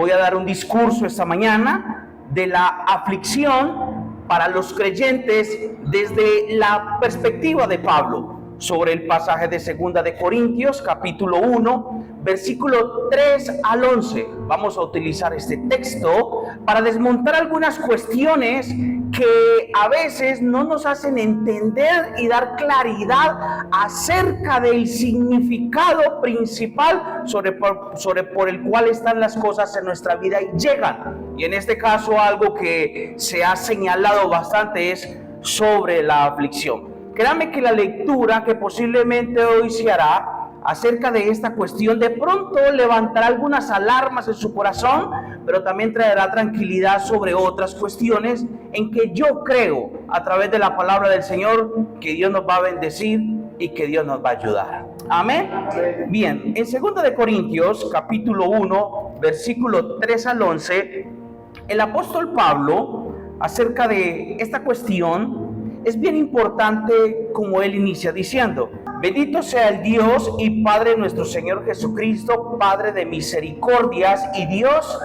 voy a dar un discurso esta mañana de la aflicción para los creyentes desde la perspectiva de Pablo, sobre el pasaje de 2 de Corintios, capítulo 1, versículo 3 al 11. Vamos a utilizar este texto para desmontar algunas cuestiones que a veces no nos hacen entender y dar claridad acerca del significado principal por el cual están las cosas en nuestra vida y llegan. Y en este caso algo que se ha señalado bastante es sobre la aflicción. Créame que la lectura que posiblemente hoy se hará acerca de esta cuestión de pronto levantará algunas alarmas en su corazón, pero también traerá tranquilidad sobre otras cuestiones en que yo creo a través de la palabra del Señor que Dios nos va a bendecir y que Dios nos va a ayudar. Amén. Bien, en 2 de Corintios capítulo 1 versículo 3 al 11, el apóstol Pablo acerca de esta cuestión es bien importante, como él inicia diciendo: bendito sea el Dios y Padre de nuestro Señor Jesucristo, Padre de misericordias y Dios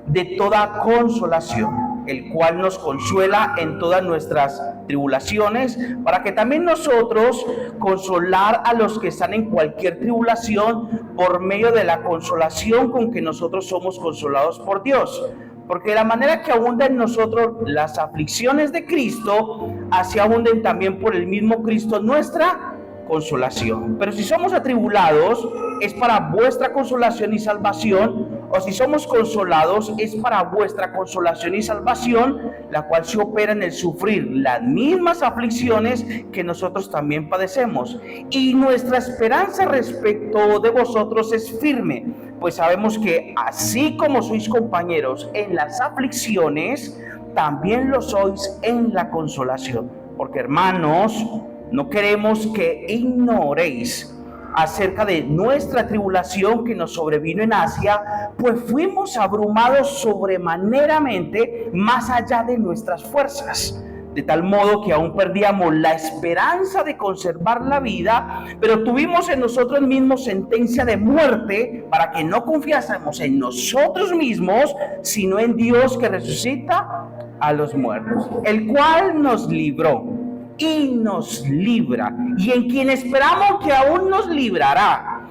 de toda consolación, el cual nos consuela en todas nuestras tribulaciones, para que también nosotros consolar a los que están en cualquier tribulación por medio de la consolación con que nosotros somos consolados por Dios. Porque de la manera que abundan en nosotros las aflicciones de Cristo, así abunden también por el mismo Cristo nuestra consolación. Pero si somos atribulados, es para vuestra consolación y salvación, o si somos consolados, es para vuestra consolación y salvación, la cual se opera en el sufrir las mismas aflicciones que nosotros también padecemos. Y nuestra esperanza respecto de vosotros es firme, pues sabemos que así como sois compañeros en las aflicciones, también lo sois en la consolación. Porque, hermanos, no queremos que ignoréis acerca de nuestra tribulación que nos sobrevino en Asia, pues fuimos abrumados sobremaneramente más allá de nuestras fuerzas, de tal modo que aún perdíamos la esperanza de conservar la vida, pero tuvimos en nosotros mismos sentencia de muerte, para que no confiásemos en nosotros mismos, sino en Dios que resucita a los muertos, el cual nos libró y nos libra, y en quien esperamos que aún nos librará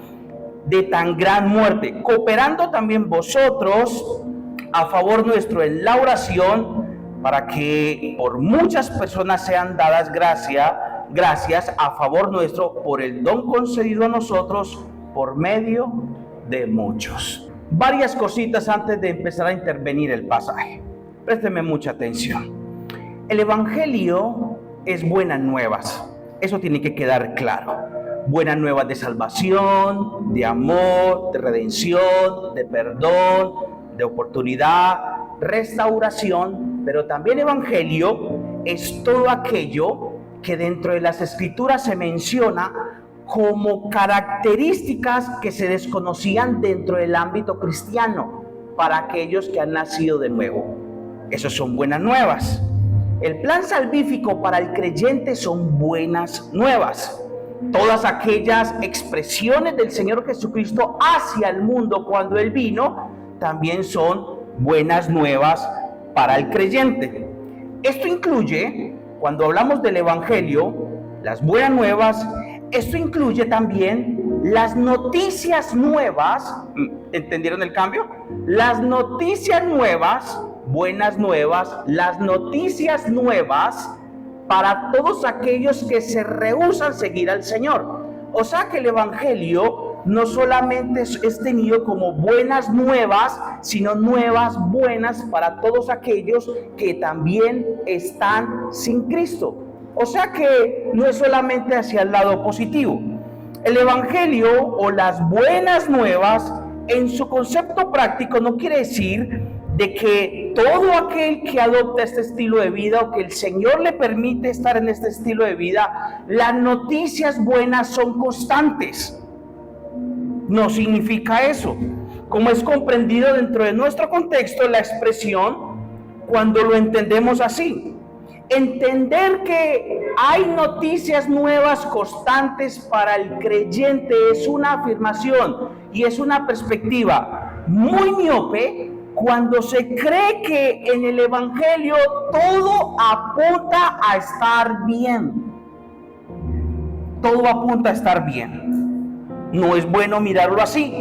de tan gran muerte, cooperando también vosotros a favor nuestro en la oración, para que por muchas personas sean dadas gracias a favor nuestro por el don concedido a nosotros por medio de muchos. Varias cositas antes de empezar a intervenir el pasaje. Présteme mucha atención. El Evangelio es buenas nuevas, eso tiene que quedar claro. Buenas nuevas de salvación, de amor, de redención, de perdón, de oportunidad, restauración, pero también Evangelio es todo aquello que dentro de las Escrituras se menciona como características que se desconocían dentro del ámbito cristiano para aquellos que han nacido de nuevo. Esas son buenas nuevas. El plan salvífico para el creyente son buenas nuevas. Todas aquellas expresiones del Señor Jesucristo hacia el mundo cuando Él vino, también son buenas nuevas para el creyente. Esto incluye, cuando hablamos del Evangelio, las buenas nuevas, esto incluye también las noticias nuevas. ¿Entendieron el cambio? Las noticias nuevas, buenas nuevas, las noticias nuevas para todos aquellos que se rehúsan seguir al Señor. O sea que el Evangelio no solamente es tenido como buenas nuevas, sino nuevas buenas para todos aquellos que también están sin Cristo. O sea que no es solamente hacia el lado positivo. El Evangelio o las buenas nuevas en su concepto práctico no quiere decir de que todo aquel que adopta este estilo de vida o que el Señor le permite estar en este estilo de vida, las noticias buenas son constantes. No significa eso. Como es comprendido dentro de nuestro contexto la expresión cuando lo entendemos así. Entender que hay noticias nuevas constantes para el creyente es una afirmación y es una perspectiva muy miope Cuando se cree que en el Evangelio todo apunta a estar bien. Todo apunta a estar bien. No es bueno mirarlo así,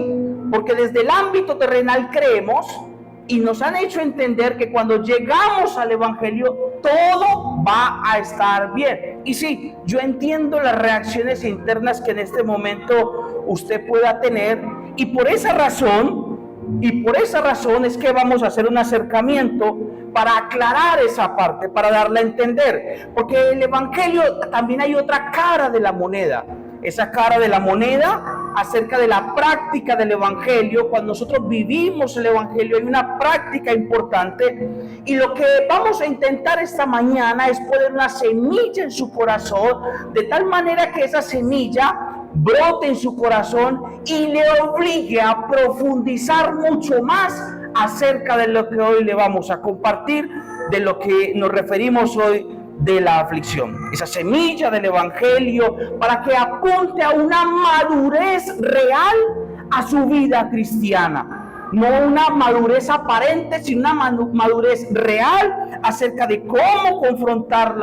porque desde el ámbito terrenal creemos y nos han hecho entender que cuando llegamos al Evangelio todo va a estar bien. Y sí, yo entiendo las reacciones internas que en este momento usted pueda tener, y por esa razón es que vamos a hacer un acercamiento para aclarar esa parte, para darla a entender, porque el Evangelio también hay otra cara de la moneda. Esa cara de la moneda acerca de la práctica del Evangelio. Cuando nosotros vivimos el Evangelio hay una práctica importante, y lo que vamos a intentar esta mañana es poner una semilla en su corazón, de tal manera que esa semilla brote en su corazón y le obligue a profundizar mucho más acerca de lo que hoy le vamos a compartir, de lo que nos referimos hoy de la aflicción. Esa semilla del Evangelio para que apunte a una madurez real a su vida cristiana. No una madurez aparente, sino una madurez real acerca de cómo confrontar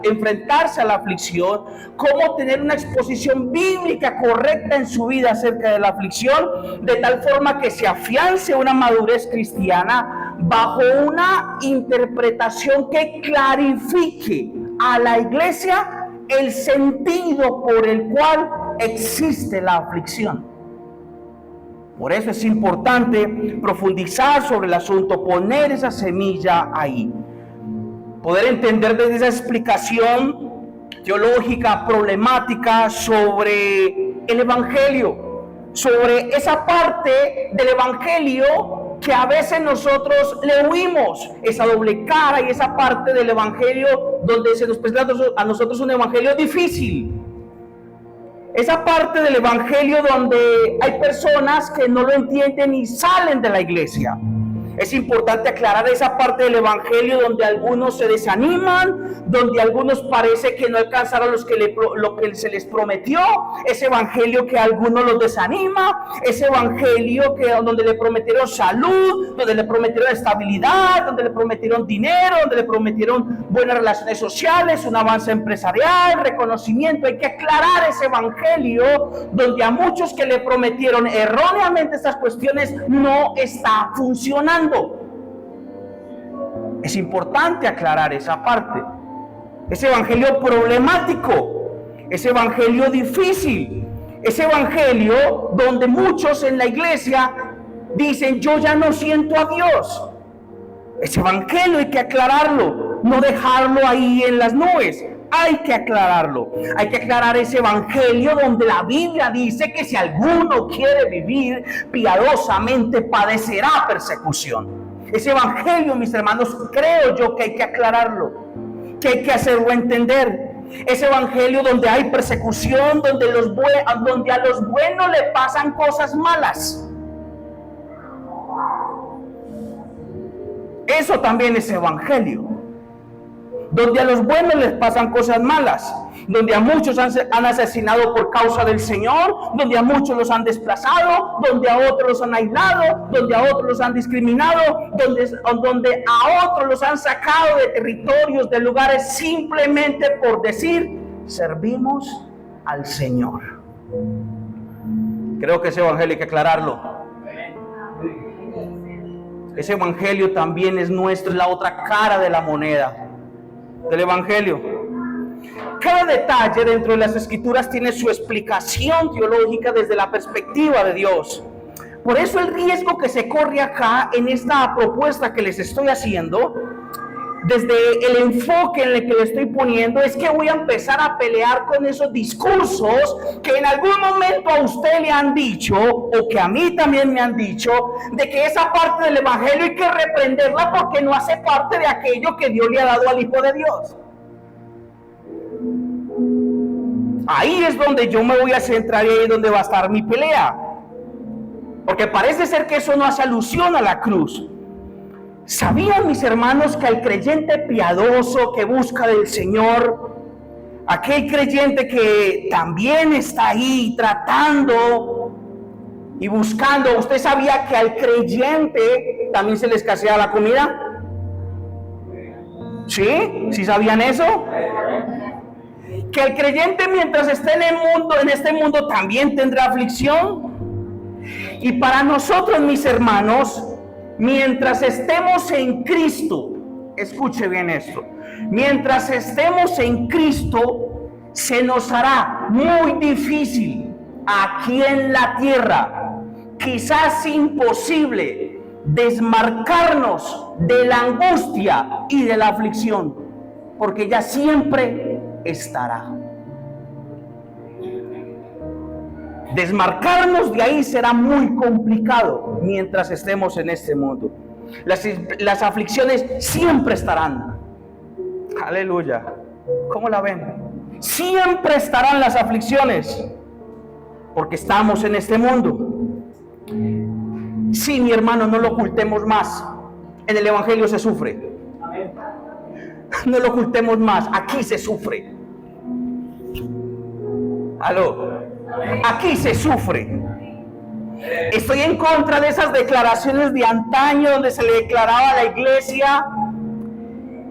enfrentarse a la aflicción, cómo tener una exposición bíblica correcta en su vida acerca de la aflicción, de tal forma que se afiance una madurez cristiana bajo una interpretación que clarifique a la iglesia el sentido por el cual existe la aflicción. Por eso es importante profundizar sobre el asunto, poner esa semilla ahí, poder entender desde esa explicación teológica, problemática sobre el Evangelio, sobre esa parte del Evangelio que a veces nosotros le huimos, esa doble cara y esa parte del Evangelio donde se nos presenta a nosotros un Evangelio difícil. Esa parte del Evangelio donde hay personas que no lo entienden y salen de la iglesia. Es importante aclarar esa parte del Evangelio donde algunos se desaniman, donde algunos parece que no alcanzaron lo que se les prometió, ese Evangelio que a algunos los desanima, ese Evangelio donde le prometieron salud, donde le prometieron estabilidad, donde le prometieron dinero, donde le prometieron buenas relaciones sociales, un avance empresarial, reconocimiento. Hay que aclarar ese Evangelio donde a muchos que le prometieron erróneamente estas cuestiones no está funcionando. Es importante aclarar esa parte. Ese Evangelio problemático, ese Evangelio difícil, ese Evangelio donde muchos en la iglesia dicen: yo ya no siento a Dios. Ese Evangelio hay que aclararlo, no dejarlo ahí en las nubes. Hay que aclararlo. Hay que aclarar ese Evangelio donde la Biblia dice que si alguno quiere vivir piadosamente padecerá persecución. Ese Evangelio, mis hermanos, creo yo que hay que aclararlo, que hay que hacerlo entender. Ese Evangelio donde hay persecución, donde a los buenos le pasan cosas malas. Eso también es Evangelio. Donde a los buenos les pasan cosas malas, donde a muchos han asesinado por causa del Señor, donde a muchos los han desplazado, donde a otros los han aislado, donde a otros los han discriminado, donde a otros los han sacado de territorios, de lugares, simplemente por decir: servimos al Señor. Creo que ese Evangelio hay que aclararlo. Ese Evangelio también es nuestro, es la otra cara de la moneda del Evangelio. Cada detalle dentro de las Escrituras tiene su explicación teológica desde la perspectiva de Dios. Por eso el riesgo que se corre acá en esta propuesta que les estoy haciendo, desde el enfoque en el que le estoy poniendo, es que voy a empezar a pelear con esos discursos que en algún momento a usted le han dicho, o que a mí también me han dicho, de que esa parte del Evangelio hay que reprenderla porque no hace parte de aquello que Dios le ha dado al Hijo de Dios. Ahí es donde yo me voy a centrar y ahí es donde va a estar mi pelea, porque parece ser que eso no hace alusión a la cruz. ¿Sabían, mis hermanos, que el creyente piadoso que busca del Señor, aquel creyente que también está ahí tratando y buscando. ¿Usted sabía que al creyente también se le escasea la comida? ¿Sí? ¿Sí sabían eso? Que el creyente mientras esté en este mundo también tendrá aflicción. Y para nosotros, mis hermanos, mientras estemos en Cristo, escuche bien esto, mientras estemos en Cristo, se nos hará muy difícil aquí en la tierra, quizás imposible, desmarcarnos de la angustia y de la aflicción, porque ella siempre estará. Desmarcarnos de ahí será muy complicado mientras estemos en este mundo. Las aflicciones siempre estarán. Aleluya. ¿Cómo la ven? Siempre estarán las aflicciones, porque estamos en este mundo. Sí, mi hermano, no lo ocultemos más. En el evangelio se sufre. No lo ocultemos más. Aquí se sufre. Aló. Aquí se sufre. Estoy en contra de esas declaraciones de antaño donde se le declaraba a la iglesia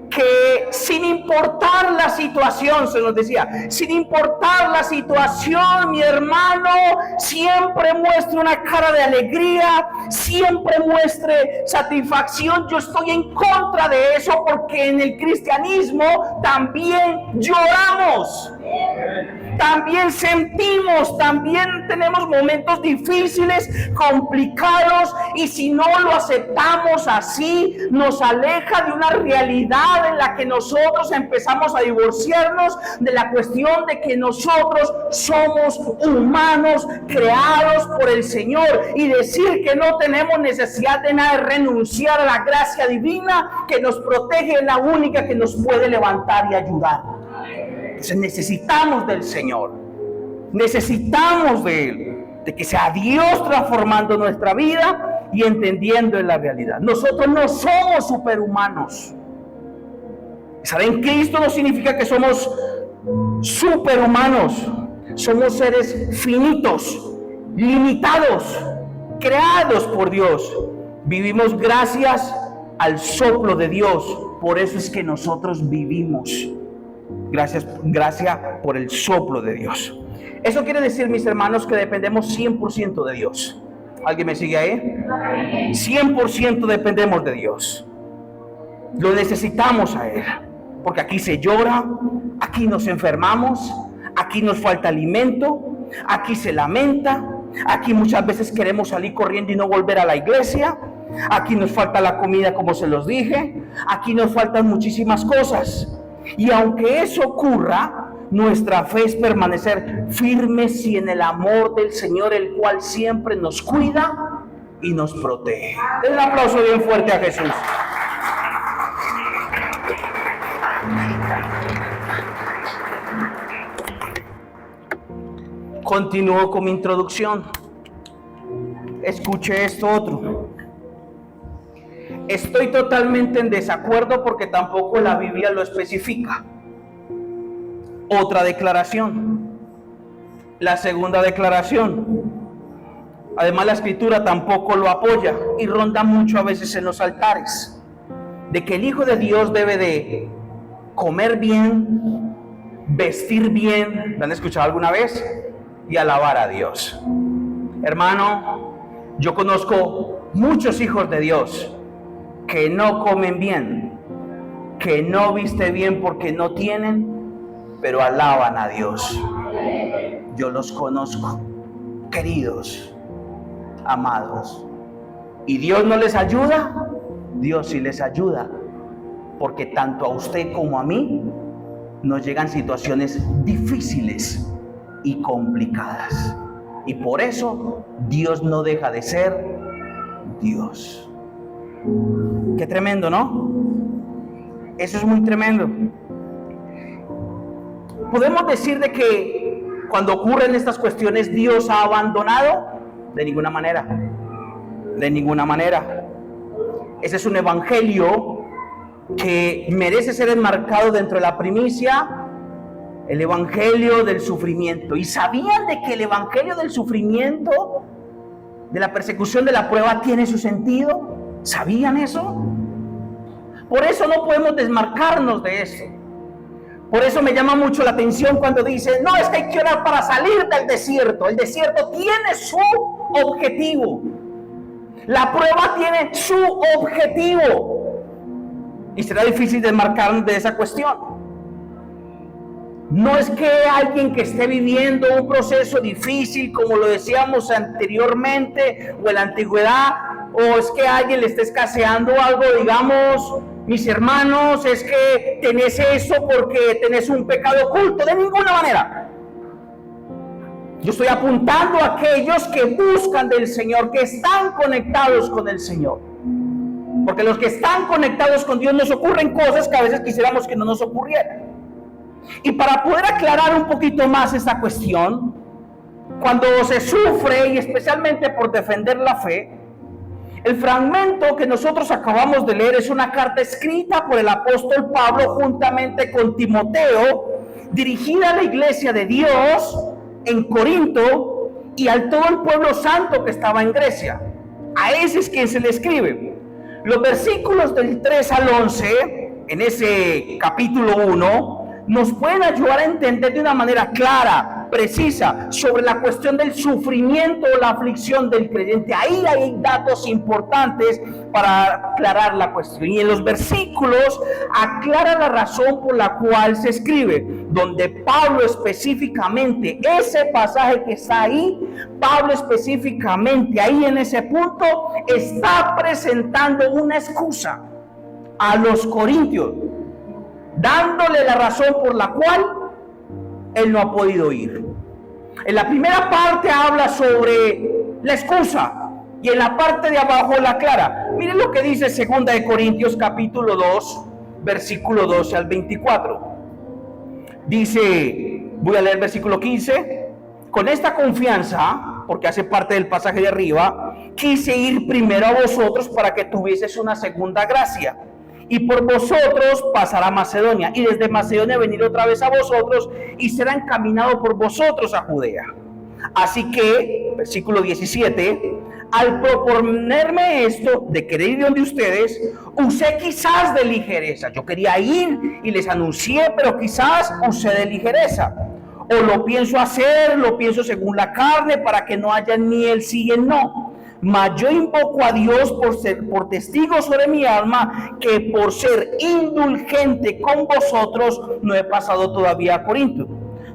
que sin importar la situación, se nos decía, sin importar la situación, mi hermano, siempre muestre una cara de alegría, siempre muestre satisfacción. Yo estoy en contra de eso, porque en el cristianismo también lloramos. También sentimos, también tenemos momentos difíciles, complicados, y si no lo aceptamos así, nos aleja de una realidad en la que nosotros empezamos a divorciarnos de la cuestión de que nosotros somos humanos creados por el Señor, y decir que no tenemos necesidad de nada, de renunciar a la gracia divina que nos protege, es la única que nos puede levantar y ayudar. Entonces necesitamos del Señor, necesitamos de Él, de que sea Dios transformando nuestra vida y entendiendo en la realidad. Nosotros no somos superhumanos. Estar en Cristo no significa que somos superhumanos. Somos seres finitos, limitados, creados por Dios. Vivimos gracias al soplo de Dios. Por eso es que nosotros vivimos. Gracias por el soplo de Dios. Eso quiere decir, mis hermanos, que dependemos 100% de Dios. ¿Alguien me sigue ahí? 100% dependemos de Dios. Lo necesitamos a Él. Porque aquí se llora, aquí nos enfermamos, aquí nos falta alimento, aquí se lamenta, aquí muchas veces queremos salir corriendo y no volver a la iglesia, aquí nos falta la comida, como se los dije, aquí nos faltan muchísimas cosas. Y aunque eso ocurra, nuestra fe es permanecer firmes y en el amor del Señor, el cual siempre nos cuida y nos protege. Den un aplauso bien fuerte a Jesús. Continúo con mi introducción. Escuche esto otro. Estoy totalmente en desacuerdo porque tampoco la Biblia lo especifica. Otra declaración. La segunda declaración. Además, la Escritura tampoco lo apoya y ronda mucho a veces en los altares. De que el Hijo de Dios debe de comer bien, vestir bien. ¿Lo han escuchado alguna vez? Y alabar a Dios. Hermano, yo conozco muchos hijos de Dios que no comen bien, que no visten bien porque no tienen, pero alaban a Dios. Yo los conozco, queridos, amados. ¿Y Dios no les ayuda? Dios sí les ayuda, porque tanto a usted como a mí nos llegan situaciones difíciles y complicadas. Y por eso Dios no deja de ser Dios. Qué tremendo, ¿no? Eso es muy tremendo. ¿Podemos decir de que cuando ocurren estas cuestiones Dios ha abandonado? De ninguna manera. De ninguna manera. Ese es un evangelio que merece ser enmarcado dentro de la primicia, el evangelio del sufrimiento. ¿Y sabían de que el evangelio del sufrimiento de la persecución de la prueba tiene su sentido. ¿Sabían eso? Por eso no podemos desmarcarnos de eso. Por eso me llama mucho la atención cuando dice, no, es que hay que orar para salir del desierto. El desierto tiene su objetivo. La prueba tiene su objetivo. Y será difícil desmarcarnos de esa cuestión. No es que alguien que esté viviendo un proceso difícil, como lo decíamos anteriormente, o en la antigüedad, o es que a alguien le esté escaseando algo, digamos, mis hermanos, es que tenés eso porque tenés un pecado oculto. De ninguna manera. Yo estoy apuntando a aquellos que buscan del Señor, que están conectados con el Señor. Porque los que están conectados con Dios nos ocurren cosas que a veces quisiéramos que no nos ocurrieran. Y para poder aclarar un poquito más esta cuestión, cuando se sufre, y especialmente por defender la fe, el fragmento que nosotros acabamos de leer es una carta escrita por el apóstol Pablo juntamente con Timoteo, dirigida a la iglesia de Dios en Corinto y a todo el pueblo santo que estaba en Grecia. A ese es quien se le escribe. Los versículos del 3 al 11, en ese capítulo 1, nos pueden ayudar a entender de una manera clara, precisa, sobre la cuestión del sufrimiento o la aflicción del creyente. Ahí hay datos importantes para aclarar la cuestión. Y en los versículos aclara la razón por la cual se escribe, donde Pablo específicamente, ese pasaje que está ahí, Pablo específicamente ahí en ese punto está presentando una excusa a los corintios, dándole la razón por la cual él no ha podido ir. En la primera parte habla sobre la excusa y en la parte de abajo la aclara. Miren lo que dice 2 de Corintios capítulo 2, versículo 12 al 24. Dice, voy a leer el versículo 15. Con esta confianza, porque hace parte del pasaje de arriba, quise ir primero a vosotros para que tuvieses una segunda gracia. Y por vosotros pasará a Macedonia, y desde Macedonia venir otra vez a vosotros, y será encaminado por vosotros a Judea. Así que, versículo 17, al proponerme esto de querer ir donde ustedes, usé quizás de ligereza. Yo quería ir y les anuncié, pero quizás usé de ligereza. O lo pienso hacer, lo pienso según la carne, para que no haya ni el sí y el no. Mas yo invoco a Dios por testigo sobre mi alma, que por ser indulgente con vosotros no he pasado todavía a Corinto.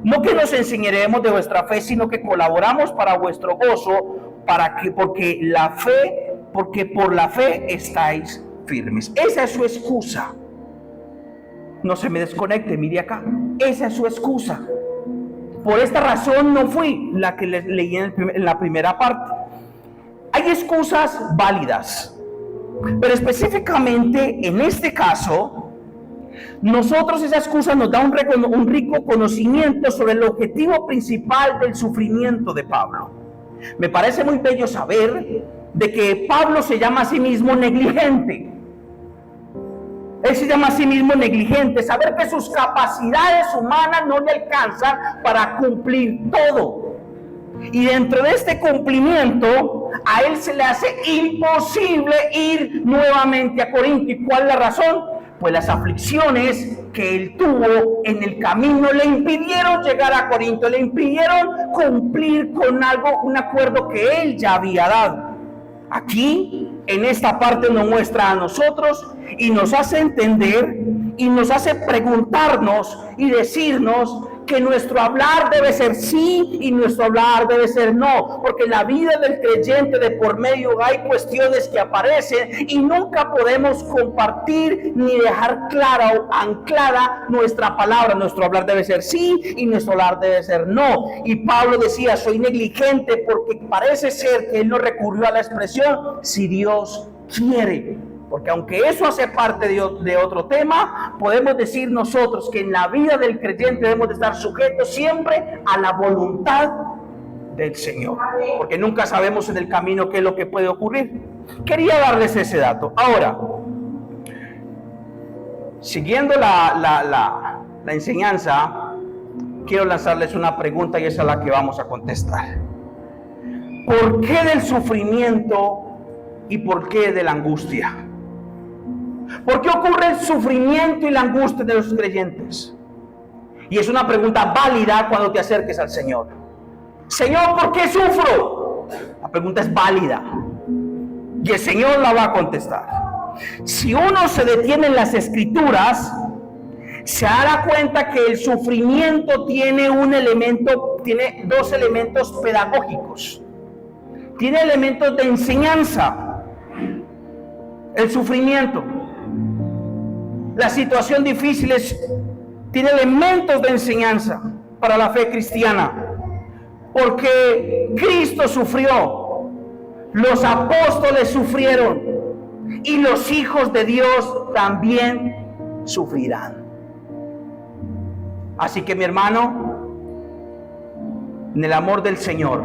No que nos enseñaremos de vuestra fe, sino que colaboramos para vuestro gozo, porque por la fe estáis firmes. Esa es su excusa. No se me desconecte, mire acá. Esa es su excusa. Por esta razón no fui, la que les leí en la primera parte. Hay excusas válidas, pero específicamente en este caso, nosotros esa excusa nos da un rico conocimiento sobre el objetivo principal del sufrimiento de Pablo. Me parece muy bello saber de que Pablo se llama a sí mismo negligente. Él se llama a sí mismo negligente, saber que sus capacidades humanas no le alcanzan para cumplir todo. Y dentro de este cumplimiento, a él se le hace imposible ir nuevamente a Corinto. ¿Y cuál es la razón? Pues las aflicciones que él tuvo en el camino le impidieron llegar a Corinto, le impidieron cumplir con un acuerdo que él ya había dado. Aquí, en esta parte nos muestra a nosotros y nos hace entender y nos hace preguntarnos y decirnos que nuestro hablar debe ser sí y nuestro hablar debe ser no, porque en la vida del creyente de por medio hay cuestiones que aparecen y nunca podemos compartir ni dejar clara o anclada nuestra palabra. Nuestro hablar debe ser sí y nuestro hablar debe ser no. Y Pablo decía, soy negligente porque parece ser que él no recurrió a la expresión si Dios quiere. Porque aunque eso hace parte de otro tema, podemos decir nosotros que en la vida del creyente debemos de estar sujetos siempre a la voluntad del Señor. Porque nunca sabemos en el camino qué es lo que puede ocurrir. Quería darles ese dato. Ahora, siguiendo la enseñanza, quiero lanzarles una pregunta y esa es la que vamos a contestar. ¿Por qué del sufrimiento y por qué de la angustia? ¿Por qué ocurre el sufrimiento y la angustia de los creyentes? Y es una pregunta válida cuando te acerques al Señor. Señor, ¿por qué sufro? La pregunta es válida y el Señor la va a contestar. Si uno se detiene en las Escrituras, se dará cuenta que el sufrimiento tiene dos elementos pedagógicos. Tiene elementos de enseñanza. El sufrimiento, la situación difícil tiene elementos de enseñanza para la fe cristiana. Porque Cristo sufrió, los apóstoles sufrieron y los hijos de Dios también sufrirán. Así que mi hermano, en el amor del Señor,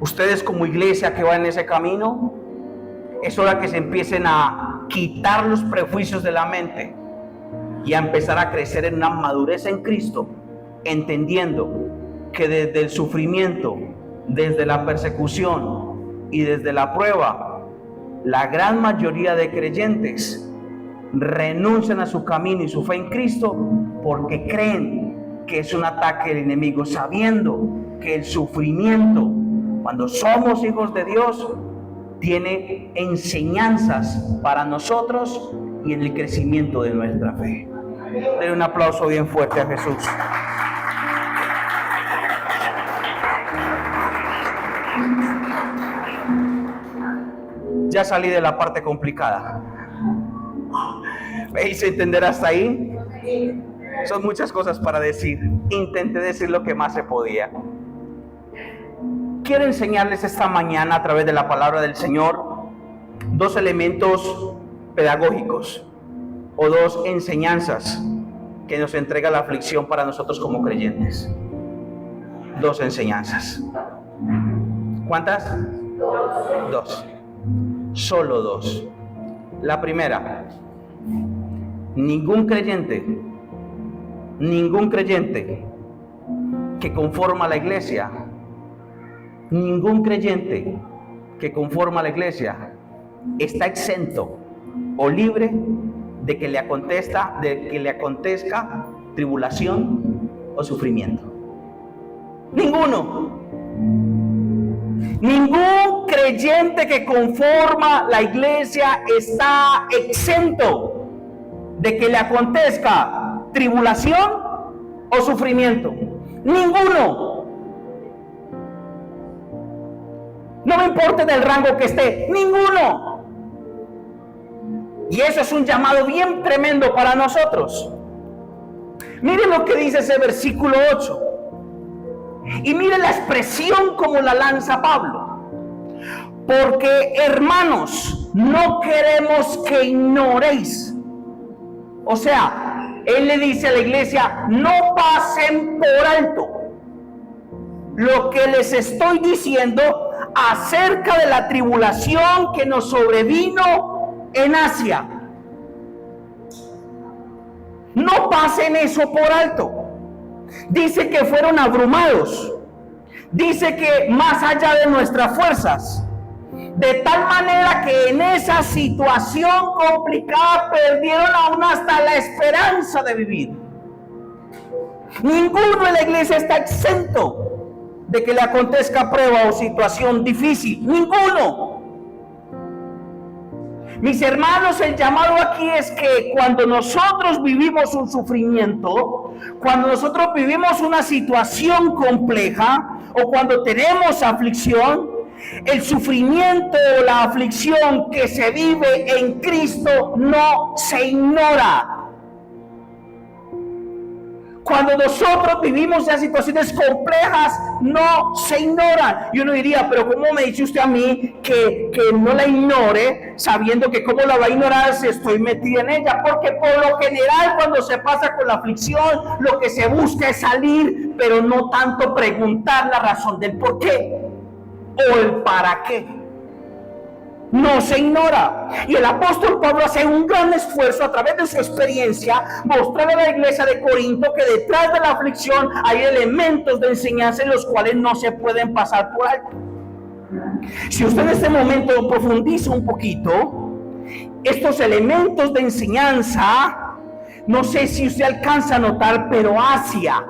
ustedes como iglesia que van en ese camino, es hora que se empiecen a quitar los prejuicios de la mente y a empezar a crecer en una madurez en Cristo, entendiendo que desde el sufrimiento, desde la persecución y desde la prueba, la gran mayoría de creyentes renuncian a su camino y su fe en Cristo porque creen que es un ataque del enemigo, sabiendo que el sufrimiento, cuando somos hijos de Dios, tiene enseñanzas para nosotros y en el crecimiento de nuestra fe. Den un aplauso bien fuerte a Jesús. Ya salí de la parte complicada. ¿Me hice entender hasta ahí? Son muchas cosas para decir. Intenté decir lo que más se podía. Quiero enseñarles esta mañana a través de la palabra del Señor dos elementos pedagógicos o dos enseñanzas que nos entrega la aflicción para nosotros como creyentes. Dos enseñanzas. ¿Cuántas? Dos. Solo dos. La primera: ningún creyente que conforma la iglesia, está exento o libre de que le acontezca tribulación o sufrimiento. Ninguno. Ningún creyente que conforma la iglesia está exento de que le acontezca tribulación o sufrimiento. Ninguno. No me importa del rango que esté, ninguno. Y eso es un llamado bien tremendo para nosotros. Miren lo que dice ese versículo 8. Y miren la expresión como la lanza Pablo. Porque, hermanos, no queremos que ignoréis. O sea, él le dice a la iglesia: no pasen por alto lo que les estoy diciendo acerca de la tribulación que nos sobrevino en Asia. No pasen eso por alto. Dice que fueron abrumados. Dice que más allá de nuestras fuerzas, de tal manera que en esa situación complicada perdieron aún hasta la esperanza de vivir. Ninguno en la iglesia está exento de que le acontezca prueba o situación difícil. Ninguno. Mis hermanos, el llamado aquí es que cuando nosotros vivimos un sufrimiento, cuando nosotros vivimos una situación compleja o cuando tenemos aflicción, el sufrimiento o la aflicción que se vive en Cristo no se ignora. Cuando nosotros vivimos ya situaciones complejas, no se ignoran. Y uno diría: pero ¿cómo me dice usted a mí que no la ignore, sabiendo que cómo la va a ignorar si estoy metida en ella? Porque por lo general, cuando se pasa con la aflicción, lo que se busca es salir, pero no tanto preguntar la razón del por qué o el para qué. no se ignora. Y el apóstol Pablo hace un gran esfuerzo a través de su experiencia, mostrarle a la iglesia de Corinto que detrás de la aflicción hay elementos de enseñanza en los cuales no se pueden pasar por alto. Si usted en este momento profundiza un poquito, estos elementos de enseñanza, no sé si usted alcanza a notar, pero Asia,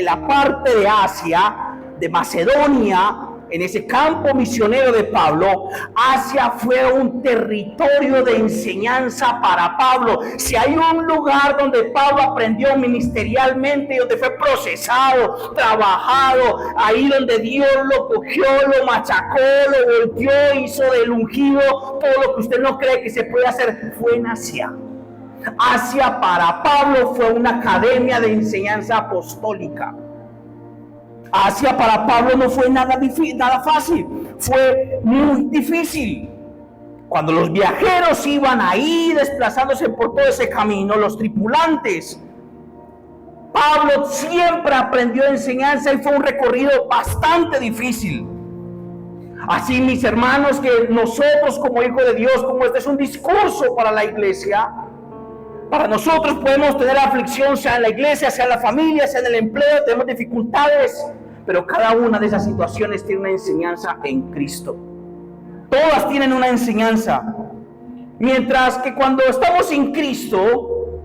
la parte de Asia, de Macedonia, en ese campo misionero de Pablo, Asia fue un territorio de enseñanza para Pablo. Si hay un lugar donde Pablo aprendió ministerialmente, donde fue procesado, trabajado, ahí donde Dios lo cogió, lo machacó, lo volteó, hizo del ungido todo lo que usted no cree que se puede hacer, fue en Asia. Asia para Pablo fue una academia de enseñanza apostólica. Asia para Pablo no fue nada fácil, fue muy difícil. Cuando los viajeros iban ahí desplazándose por todo ese camino, los tripulantes, Pablo siempre aprendió enseñanza y fue un recorrido bastante difícil. Así, mis hermanos, que nosotros como hijos de Dios, como este es un discurso para la iglesia, para nosotros podemos tener aflicción, sea en la iglesia, sea en la familia, sea en el empleo, tenemos dificultades, pero cada una de esas situaciones tiene una enseñanza en Cristo. Todas tienen una enseñanza. Mientras que cuando estamos en Cristo,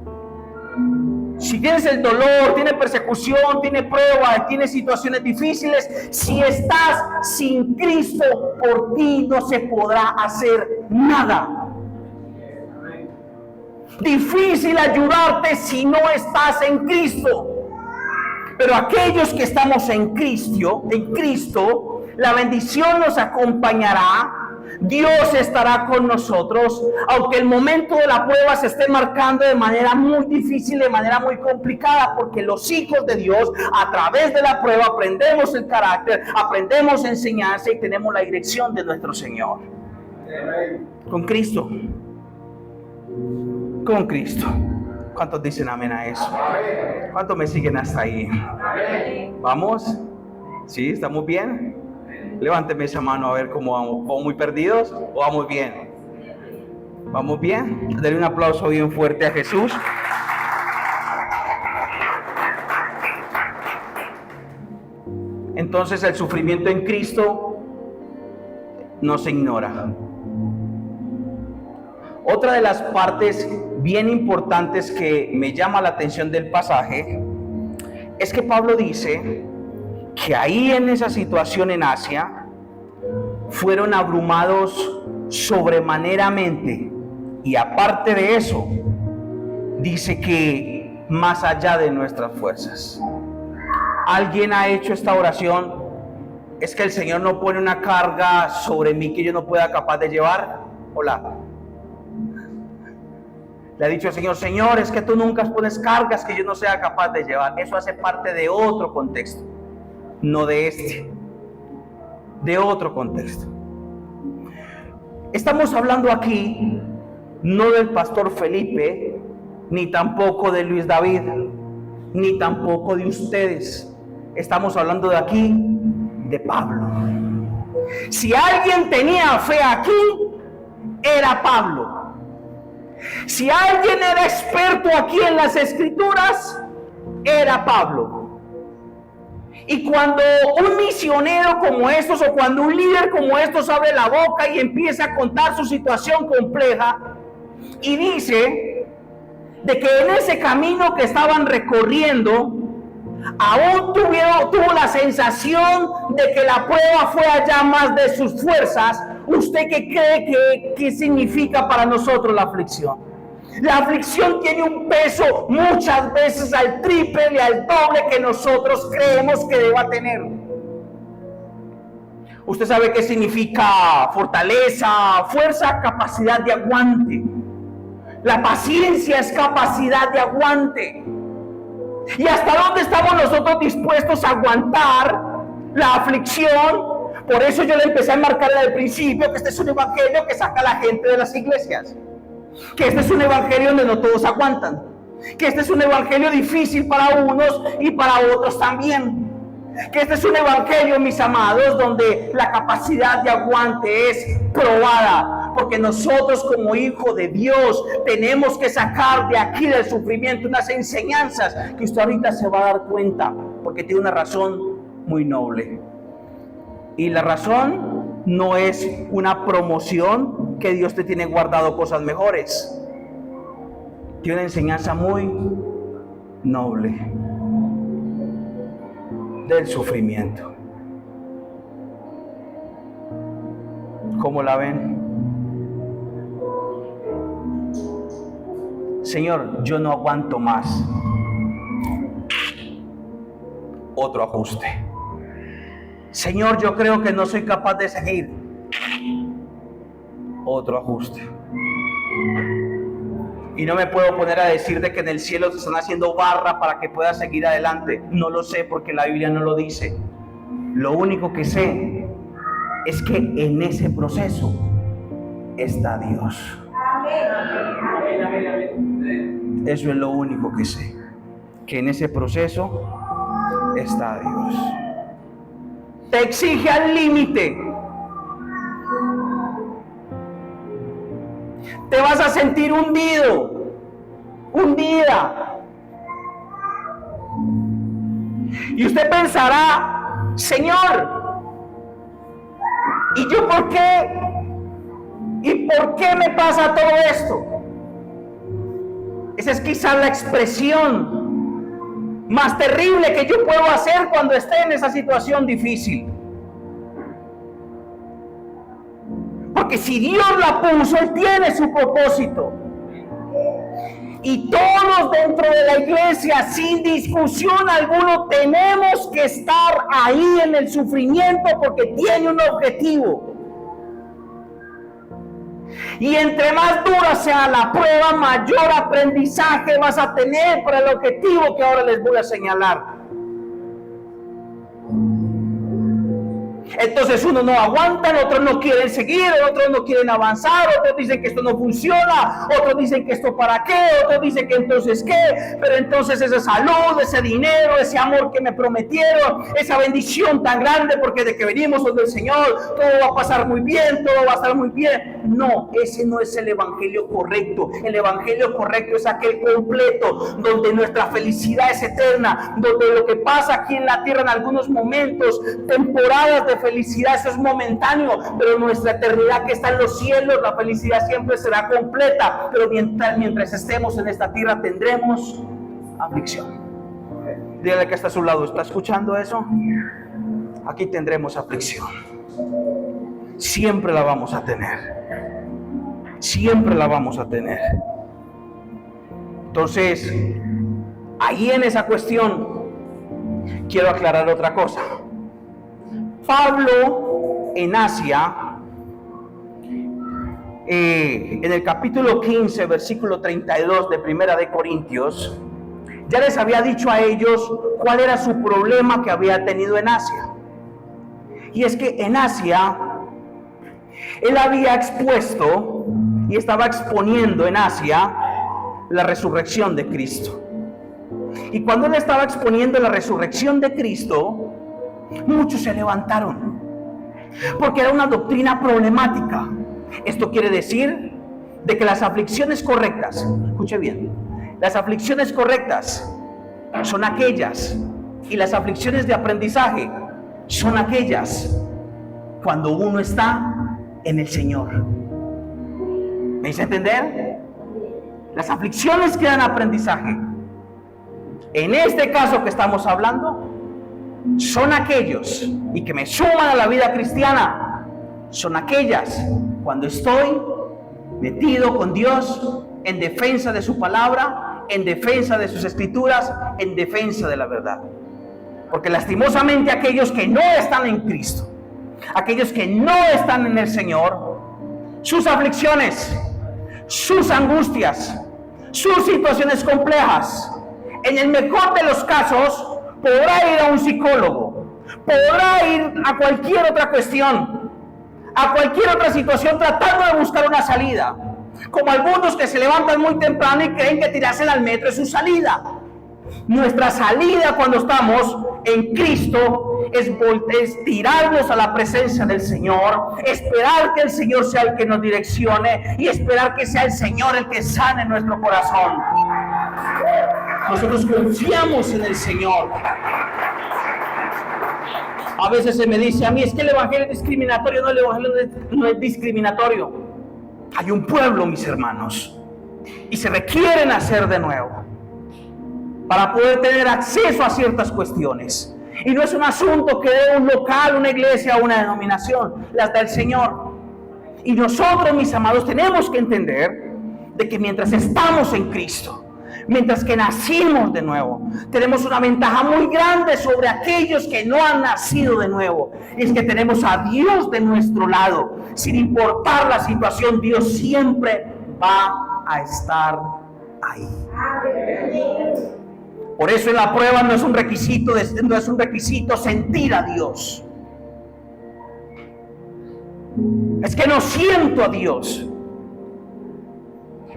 si tienes el dolor, tienes persecución, tienes pruebas, tienes situaciones difíciles, si estás sin Cristo, por ti no se podrá hacer nada. Difícil ayudarte si no estás en Cristo. Pero aquellos que estamos en Cristo, la bendición nos acompañará. Dios estará con nosotros, aunque el momento de la prueba se esté marcando de manera muy difícil, de manera muy complicada, porque los hijos de Dios, a través de la prueba, aprendemos el carácter, aprendemos enseñanza y tenemos la dirección de nuestro Señor. Con Cristo. Con Cristo. ¿Cuántos dicen amén a eso? ¿Cuántos me siguen hasta ahí? ¿Vamos? ¿Sí? ¿Estamos bien? Levánteme esa mano a ver cómo vamos. ¿Vamos muy perdidos o vamos bien? ¿Vamos bien? Denle un aplauso bien fuerte a Jesús. Entonces el sufrimiento en Cristo no se ignora. Otra de las partes bien importantes que me llama la atención del pasaje es que Pablo dice que ahí en esa situación en Asia fueron abrumados sobremaneramente, y aparte de eso dice que más allá de nuestras fuerzas. ¿Alguien ha hecho esta oración? ¿Es que el Señor no pone una carga sobre mí que yo no pueda capaz de llevar? Hola. Le ha dicho el Señor: Señor, es que tú nunca pones cargas que yo no sea capaz de llevar. Eso hace parte de otro contexto, no de este, de otro contexto. Estamos hablando aquí no del pastor Felipe, ni tampoco de Luis David, ni tampoco de ustedes. Estamos hablando de aquí de Pablo. Si alguien tenía fe aquí, era Pablo. Si alguien era experto aquí en las Escrituras, era Pablo. Y cuando un misionero como estos, o cuando un líder como estos abre la boca y empieza a contar su situación compleja y dice de que en ese camino que estaban recorriendo aún tuvo la sensación de que la prueba fue allá más de sus fuerzas, ¿usted qué cree que significa para nosotros la aflicción? La aflicción tiene un peso muchas veces al triple y al doble que nosotros creemos que deba tener. Usted sabe qué significa fortaleza, fuerza, capacidad de aguante. La paciencia es capacidad de aguante. ¿Y hasta dónde estamos nosotros dispuestos a aguantar la aflicción? Por eso yo le empecé a marcar desde el principio que este es un evangelio que saca a la gente de las iglesias, que este es un evangelio donde no todos aguantan, que este es un evangelio difícil para unos y para otros también. Que este es un evangelio, mis amados, donde la capacidad de aguante es probada, porque nosotros como hijos de Dios tenemos que sacar de aquí del sufrimiento unas enseñanzas que usted ahorita se va a dar cuenta, porque tiene una razón muy noble. Y la razón no es una promoción que Dios te tiene guardado cosas mejores. Tiene una enseñanza muy noble del sufrimiento. ¿Cómo la ven? Señor, yo no aguanto más. Otro ajuste. Señor, yo creo que no soy capaz de seguir. Otro ajuste. Y no me puedo poner a decir de que en el cielo te están haciendo barra para que puedas seguir adelante. No lo sé porque la Biblia no lo dice. Lo único que sé es que en ese proceso está Dios. Eso es lo único que sé. Que en ese proceso está Dios. Te exige al límite. Te vas a sentir hundido, hundida. Y usted pensará, Señor, ¿y yo por qué? ¿Y por qué me pasa todo esto? Esa es quizás la expresión más terrible que yo puedo hacer cuando esté en esa situación difícil. Porque si Dios la puso, Él tiene su propósito. Y todos dentro de la iglesia, sin discusión alguna, tenemos que estar ahí en el sufrimiento porque tiene un objetivo. Y entre más dura sea la prueba, mayor aprendizaje vas a tener para el objetivo que ahora les voy a señalar. Entonces unos no aguantan, otros no quieren seguir, otros no quieren avanzar, otros dicen que esto no funciona, otros dicen que esto para qué, otros dicen que entonces qué, pero entonces esa salud, ese dinero, ese amor que me prometieron, esa bendición tan grande porque de que venimos del Señor, todo va a pasar muy bien, todo va a estar muy bien. No, ese no es el evangelio correcto. El evangelio correcto es aquel completo, donde nuestra felicidad es eterna, donde lo que pasa aquí en la tierra en algunos momentos, temporadas de felicidad, eso es momentáneo, pero nuestra eternidad que está en los cielos, la felicidad siempre será completa. Pero mientras estemos en esta tierra tendremos aflicción. Dígale que está a su lado, ¿está escuchando eso? Aquí tendremos aflicción. Siempre la vamos a tener. Siempre la vamos a tener. Entonces, ahí en esa cuestión quiero aclarar otra cosa. Pablo en Asia, en el capítulo 15, versículo 32 de Primera de Corintios, ya les había dicho a ellos cuál era su problema que había tenido en Asia. Y es que en Asia, él había expuesto y estaba exponiendo en Asia la resurrección de Cristo. Y cuando él estaba exponiendo la resurrección de Cristo, muchos se levantaron, porque era una doctrina problemática. Esto quiere decir de que las aflicciones correctas, escuche bien, las aflicciones correctas son aquellas, y las aflicciones de aprendizaje son aquellas cuando uno está en el Señor. ¿Me hice entender? Las aflicciones que dan aprendizaje, en este caso que estamos hablando, son aquellos, y que me suman a la vida cristiana, son aquellas cuando estoy metido con Dios en defensa de su palabra, en defensa de sus escrituras, en defensa de la verdad. Porque lastimosamente aquellos que no están en Cristo, aquellos que no están en el Señor, sus aflicciones, sus angustias, sus situaciones complejas, en el mejor de los casos, podrá ir a un psicólogo, podrá ir a cualquier otra cuestión, a cualquier otra situación tratando de buscar una salida. Como algunos que se levantan muy temprano y creen que tirarse al metro es su salida. Nuestra salida cuando estamos en Cristo es tirarnos a la presencia del Señor, esperar que el Señor sea el que nos direccione y esperar que sea el Señor el que sane nuestro corazón. Nosotros confiamos en el Señor. A veces se me dice a mí, es que el evangelio es discriminatorio. No, el evangelio no es discriminatorio. Hay un pueblo, mis hermanos, y se requiere nacer de nuevo para poder tener acceso a ciertas cuestiones. Y no es un asunto que dé un local, una iglesia o una denominación, las da el Señor. Y nosotros, mis amados, tenemos que entender de que mientras estamos en Cristo, mientras que nacimos de nuevo, tenemos una ventaja muy grande sobre aquellos que no han nacido de nuevo. Y es que tenemos a Dios de nuestro lado. Sin importar la situación, Dios siempre va a estar ahí. Por eso en la prueba no es un requisito sentir a Dios. Es que no siento a Dios.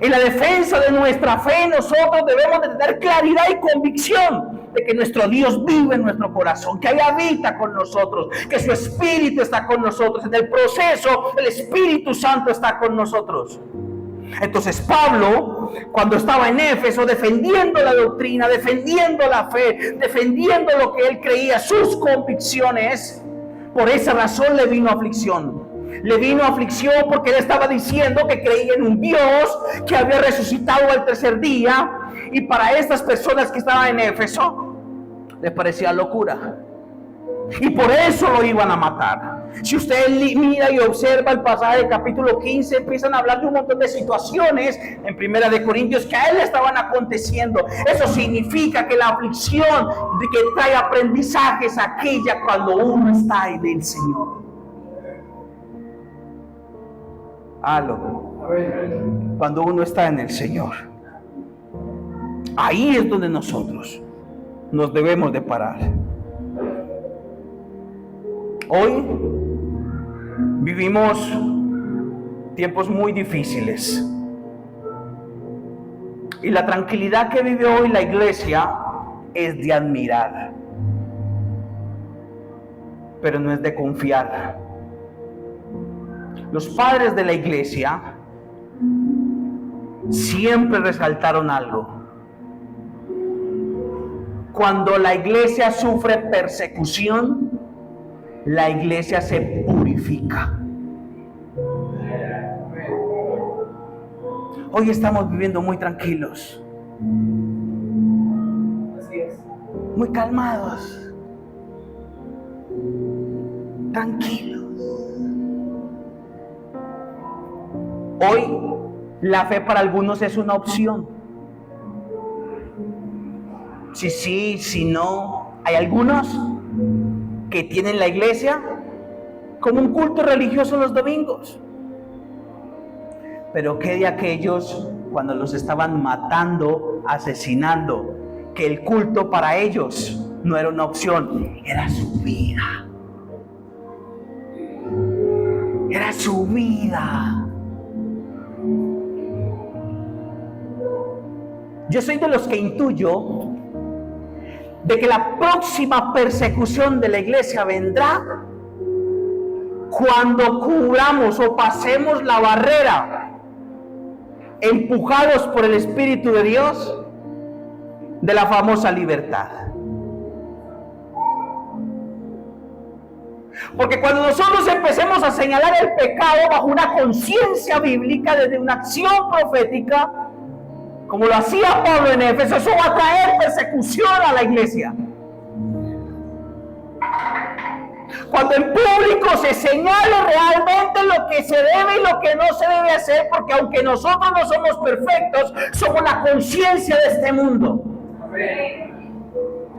En la defensa de nuestra fe, nosotros debemos de tener claridad y convicción de que nuestro Dios vive en nuestro corazón, que ahí habita con nosotros, que su Espíritu está con nosotros. En el proceso, el Espíritu Santo está con nosotros. Entonces Pablo, cuando estaba en Éfeso, defendiendo la doctrina, defendiendo la fe, defendiendo lo que él creía, sus convicciones, por esa razón le vino aflicción. Le vino aflicción porque él estaba diciendo que creía en un Dios que había resucitado al tercer día, y para estas personas que estaban en Éfeso les parecía locura, y por eso lo iban a matar. Si usted mira y observa el pasaje del capítulo 15, empiezan a hablar de un montón de situaciones en Primera de Corintios que a él le estaban aconteciendo. Eso significa que la aflicción de que trae aprendizaje es aquella cuando uno está en el Señor. Cuando uno está en el Señor, ahí es donde nosotros nos debemos de parar. Hoy vivimos tiempos muy difíciles, y la tranquilidad que vive hoy la iglesia es de admirar, pero no es de confiar. Los padres de la iglesia siempre resaltaron algo: cuando la iglesia sufre persecución, la iglesia se purifica. Hoy estamos viviendo muy tranquilos, muy calmados, tranquilos. Hoy la fe para algunos es una opción. Si sí, si no. Hay algunos que tienen la iglesia como un culto religioso los domingos. Pero ¿qué de aquellos cuando los estaban matando, asesinando? Que el culto para ellos no era una opción, era su vida. Era su vida. Yo soy de los que intuyo de que la próxima persecución de la iglesia vendrá cuando cubramos o pasemos la barrera, empujados por el Espíritu de Dios, de la famosa libertad. Porque cuando nosotros empecemos a señalar el pecado bajo una conciencia bíblica, desde una acción profética, como lo hacía Pablo en Éfeso, eso va a traer persecución a la iglesia. Cuando en público se señale realmente lo que se debe y lo que no se debe hacer, porque aunque nosotros no somos perfectos, somos la conciencia de este mundo.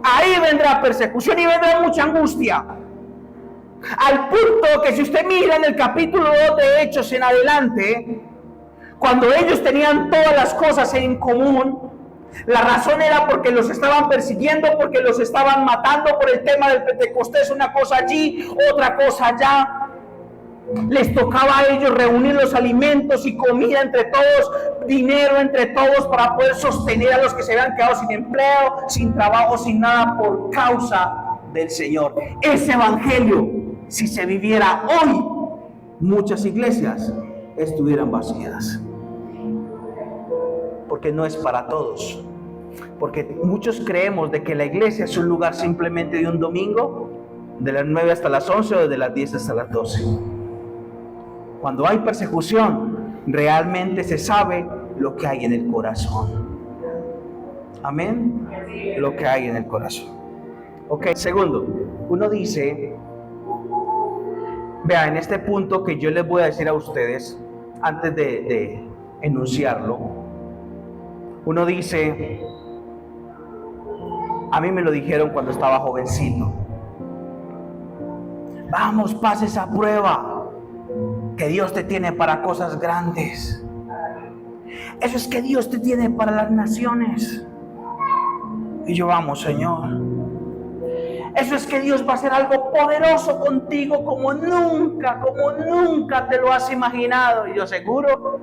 Ahí vendrá persecución y vendrá mucha angustia. Al punto que si usted mira en el capítulo 2 de Hechos en adelante, cuando ellos tenían todas las cosas en común, la razón era porque los estaban persiguiendo, porque los estaban matando por el tema del Pentecostés, una cosa allí, otra cosa allá. Les tocaba a ellos reunir los alimentos y comida entre todos, dinero entre todos para poder sostener a los que se habían quedado sin empleo, sin trabajo, sin nada por causa del Señor. Ese evangelio, si se viviera hoy, muchas iglesias estuvieran vacías. Porque no es para todos. Porque muchos creemos de que la iglesia es un lugar simplemente de un domingo, de las 9 hasta las 11 o de las 10 hasta las 12. Cuando hay persecución, realmente se sabe lo que hay en el corazón. Amén. Lo que hay en el corazón. Ok, segundo, uno dice, vea, en este punto que yo les voy a decir a ustedes, antes de enunciarlo, uno dice, a mí me lo dijeron cuando estaba jovencito, vamos, pasa esa prueba, que Dios te tiene para cosas grandes. Eso es que Dios te tiene para las naciones. Y yo, vamos, Señor. Eso es que Dios va a hacer algo poderoso contigo como nunca te lo has imaginado. Y yo, seguro.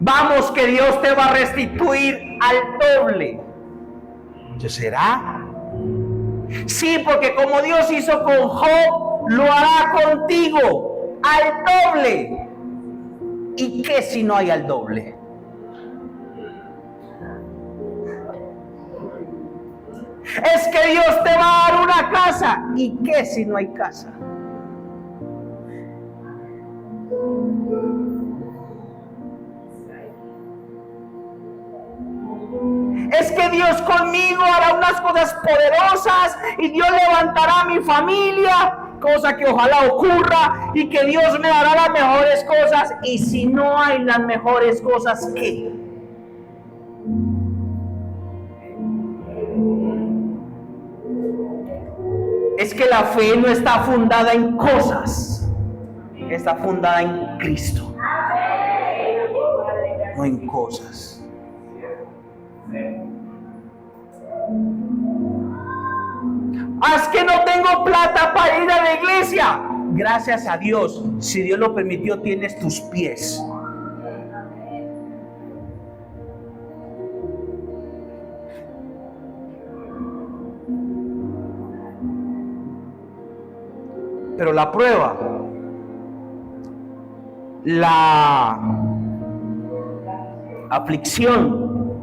Vamos, que Dios te va a restituir al doble. Yo, ¿será? Sí, porque como Dios hizo con Job, lo hará contigo al doble. ¿Y qué si no hay al doble? Es que Dios te va a dar una casa. ¿Y qué si no hay casa? Es que Dios conmigo hará unas cosas poderosas y Dios levantará a mi familia, cosa que ojalá ocurra, y que Dios me dará las mejores cosas. Y si no hay las mejores cosas, ¿qué? Es que la fe no está fundada en cosas, está fundada en Cristo, no en cosas. Es que no tengo plata para ir a la iglesia. Gracias a Dios, si Dios lo permitió, tienes tus pies. Pero la prueba, la aflicción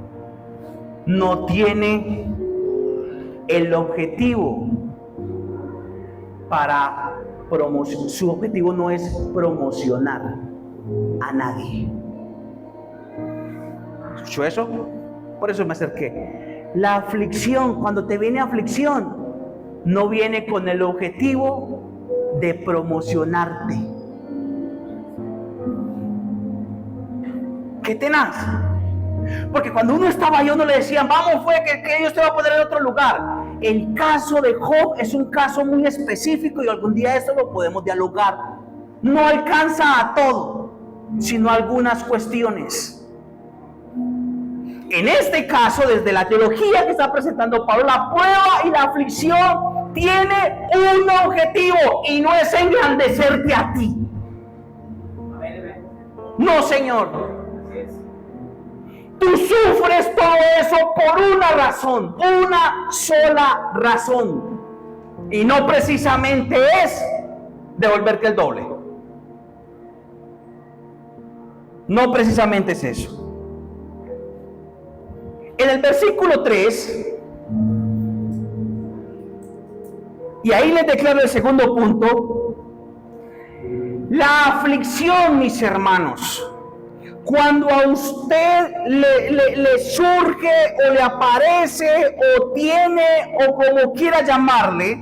no tiene el objetivo para promocionar. Su objetivo no es promocionar a nadie. ¿Escuchó eso? Por eso me acerqué. La aflicción, cuando te viene aflicción, no viene con el objetivo de promocionarte. ¿Qué tenaz? Porque cuando uno estaba ahí, uno le decían, vamos, fue que Dios te va a poner en otro lugar. El caso de Job es un caso muy específico y algún día esto lo podemos dialogar. No alcanza a todo, sino a algunas cuestiones. En este caso, desde la teología que está presentando Pablo, la prueba y la aflicción tiene un objetivo y no es engrandecerte a ti. No, Señor. Tú sufres todo eso por una razón, una sola razón. Y no precisamente es devolverte el doble. No precisamente es eso. En el versículo 3, y ahí les declaro el segundo punto, la aflicción, mis hermanos, cuando a usted le surge o le aparece o tiene o como quiera llamarle,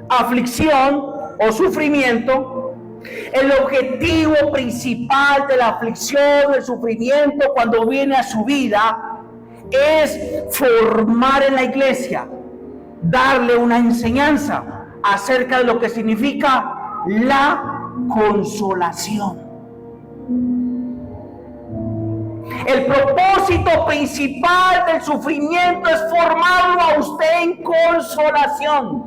aflicción o sufrimiento, el objetivo principal de la aflicción, el sufrimiento cuando viene a su vida es formar en la iglesia, darle una enseñanza acerca de lo que significa la consolación. El propósito principal del sufrimiento es formarlo a usted en consolación,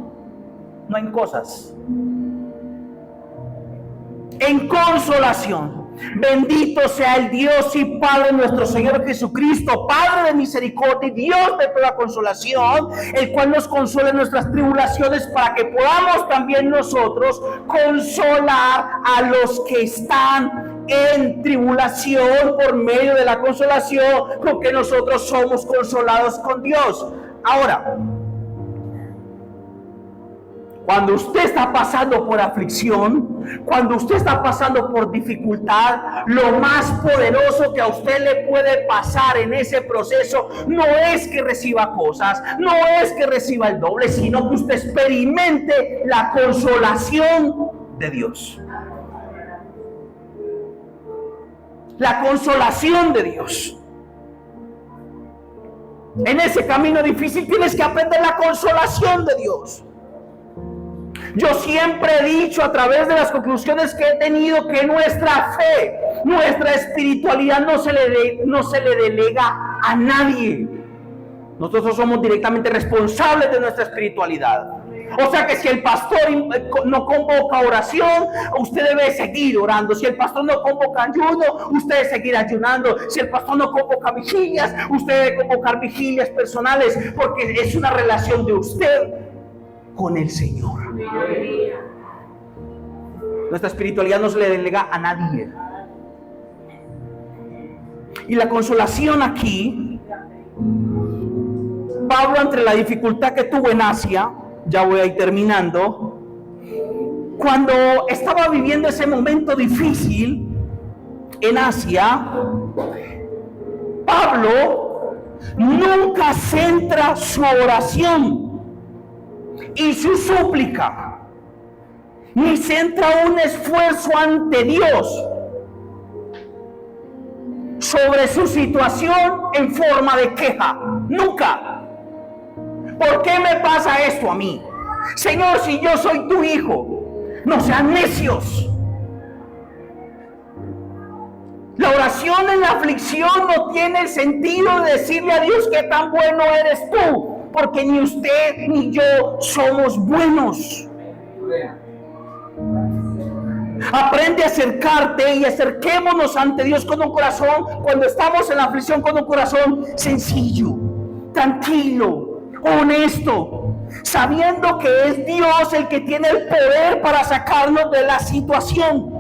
no en cosas. En consolación. Bendito sea el Dios y Padre nuestro Señor Jesucristo, Padre de misericordia y Dios de toda consolación, el cual nos consuela en nuestras tribulaciones, para que podamos también nosotros consolar a los que están en tribulación por medio de la consolación con que nosotros somos consolados con Dios. Ahora, cuando usted está pasando por aflicción, cuando usted está pasando por dificultad, lo más poderoso que a usted le puede pasar en ese proceso no es que reciba cosas, no es que reciba el doble, sino que usted experimente la consolación de Dios. La consolación de Dios. En ese camino difícil tienes que aprender la consolación de Dios. Yo siempre he dicho a través de las conclusiones que he tenido que nuestra fe, nuestra espiritualidad no se le delega a nadie. Nosotros somos directamente responsables de nuestra espiritualidad. O sea que si el pastor no convoca oración, usted debe seguir orando. Si el pastor no convoca ayuno, usted debe seguir ayunando. Si el pastor no convoca vigilias, usted debe convocar vigilias personales, porque es una relación de usted con el Señor. Nuestra espiritualidad no se le delega a nadie. Y la consolación aquí, Pablo, entre la dificultad que tuvo en Asia, ya voy a ir terminando, cuando estaba viviendo ese momento difícil en Asia, Pablo nunca centra su oración y su súplica, ni centra un esfuerzo ante Dios sobre su situación en forma de queja. Nunca. ¿Por qué me pasa esto a mí? Señor, si yo soy tu hijo, no sean necios. La oración en la aflicción no tiene el sentido de decirle a Dios qué tan bueno eres tú, porque ni usted ni yo somos buenos. Aprende a acercarte y acerquémonos ante Dios con un corazón, cuando estamos en la aflicción, con un corazón sencillo, tranquilo, honesto, sabiendo que es Dios el que tiene el poder para sacarnos de la situación.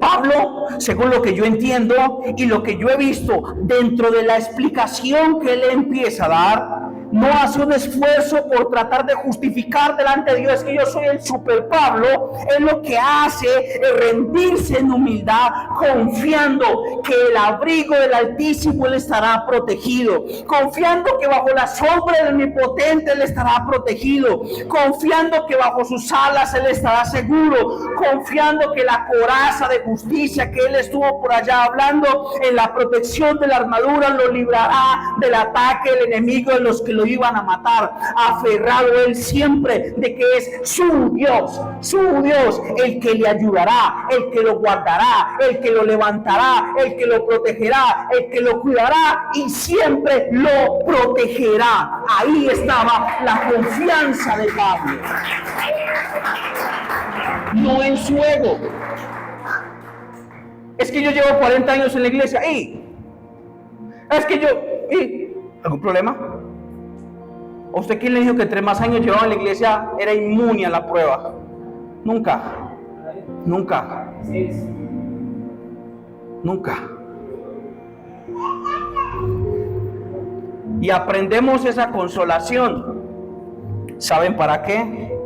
Pablo, según lo que yo entiendo y lo que yo he visto dentro de la explicación que él empieza a dar, no hace un esfuerzo por tratar de justificar delante de Dios que yo soy el super Pablo. Él lo que hace es rendirse en humildad, confiando que el abrigo del Altísimo él estará protegido, confiando que bajo la sombra del Omnipotente él estará protegido, confiando que bajo sus alas él estará seguro, confiando que la coraza de justicia que él estuvo por allá hablando, en la protección de la armadura, lo librará del ataque del enemigo, de los que lo iban a matar. Aferrado él siempre de que es su Dios el que le ayudará, el que lo guardará, el que lo levantará, el que lo protegerá, el que lo cuidará y siempre lo protegerá. Ahí estaba la confianza de Pablo, no en su ego. Es que yo llevo 40 años en la iglesia. Es que yo... ¿Algún problema? ¿A usted quién le dijo que entre más años llevaba en la iglesia era inmune a la prueba? Nunca. Nunca. Nunca. Y aprendemos esa consolación. ¿Saben para qué?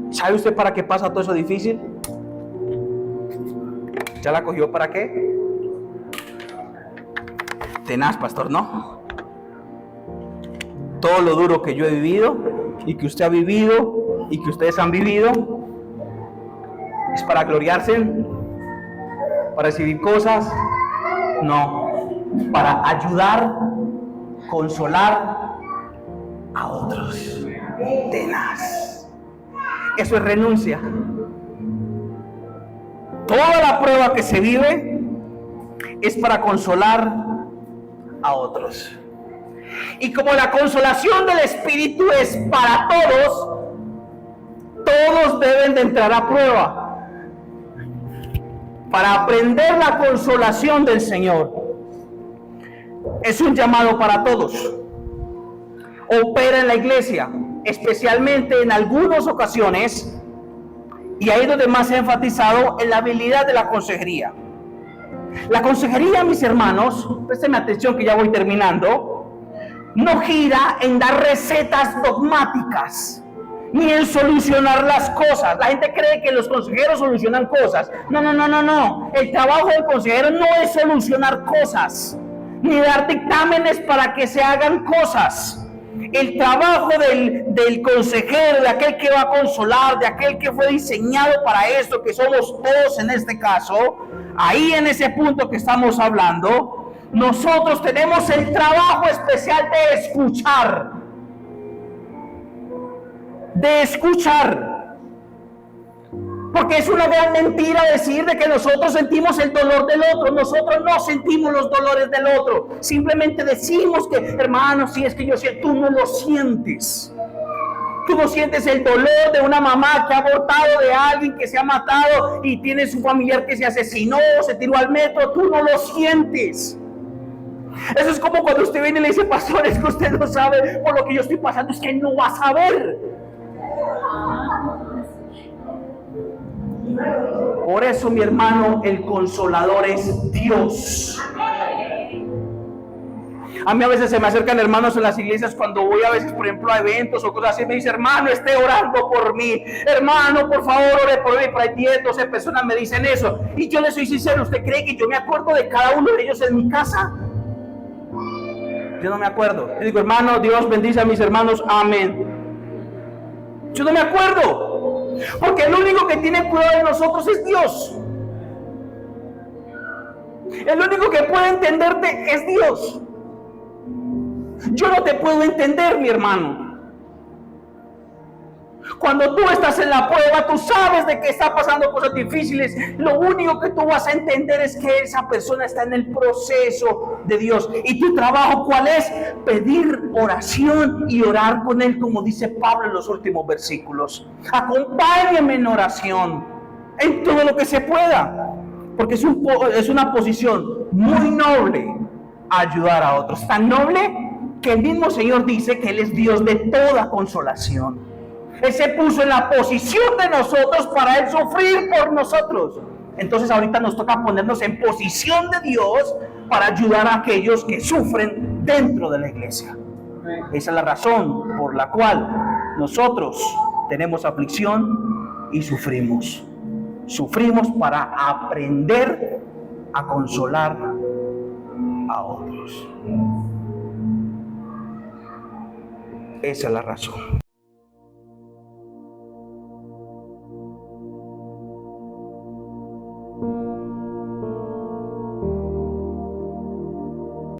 ¿Sabe usted para qué pasa todo eso difícil? ¿Ya la cogió para qué? Tenaz, pastor, ¿no? Todo lo duro que yo he vivido y que usted ha vivido y que ustedes han vivido es para gloriarse, para recibir cosas. No, para ayudar, consolar a otros. Tenaz. Eso es renuncia. Toda la prueba que se vive es para consolar a otros. Y como la consolación del Espíritu es para todos, todos deben de entrar a prueba. para aprender la consolación del Señor. Es un llamado para todos. Opera en la iglesia, especialmente en algunas ocasiones, y ahí es donde más he enfatizado en la habilidad de la consejería. La consejería, mis hermanos, préstenme atención que ya voy terminando, no gira en dar recetas dogmáticas, ni en solucionar las cosas. La gente cree que los consejeros solucionan cosas. No. El trabajo del consejero no es solucionar cosas, ni dar dictámenes para que se hagan cosas. El trabajo del consejero, de aquel que va a consolar, de aquel que fue diseñado para esto, que somos todos en este caso, ahí en ese punto que estamos hablando, nosotros tenemos el trabajo especial de escuchar. Porque es una gran mentira decir de que nosotros sentimos el dolor del otro. Nosotros no sentimos los dolores del otro. Simplemente decimos que, hermano, si es que yo siento, tú no lo sientes. Tú no sientes el dolor de una mamá que ha abortado, de alguien que se ha matado y tiene su familiar que se asesinó, se tiró al metro. Tú no lo sientes. Eso es como cuando usted viene y le dice, pastor, es que usted no sabe por lo que yo estoy pasando. Es que no va a saber. Por eso, mi hermano, el consolador es Dios. A mí a veces se me acercan hermanos en las iglesias cuando voy a veces, por ejemplo, a eventos o cosas así. Me dice, hermano, esté orando por mí. Hermano, por favor, ore por mí. Por ahí 10, 12 personas me dicen eso. Y yo les soy sincero, ¿usted cree que yo me acuerdo de cada uno de ellos en mi casa? Yo no me acuerdo. Yo digo, hermano, Dios bendice a mis hermanos. Amén. Yo no me acuerdo. Porque el único que tiene cuidado de nosotros es Dios. El único que puede entenderte es Dios. Yo no te puedo entender, mi hermano. Cuando tú estás en la prueba, tú sabes de que está pasando cosas difíciles. Lo único que tú vas a entender es que esa persona está en el proceso de Dios. ¿Y tu trabajo cuál es? Pedir oración y orar con Él, como dice Pablo en los últimos versículos. Acompáñame en oración, en todo lo que se pueda. Porque es una posición muy noble ayudar a otros. Tan noble que el mismo Señor dice que Él es Dios de toda consolación. Él se puso en la posición de nosotros para Él sufrir por nosotros. Entonces ahorita nos toca ponernos en posición de Dios para ayudar a aquellos que sufren dentro de la iglesia. Esa es la razón por la cual nosotros tenemos aflicción y sufrimos. Sufrimos para aprender a consolar a otros. Esa es la razón.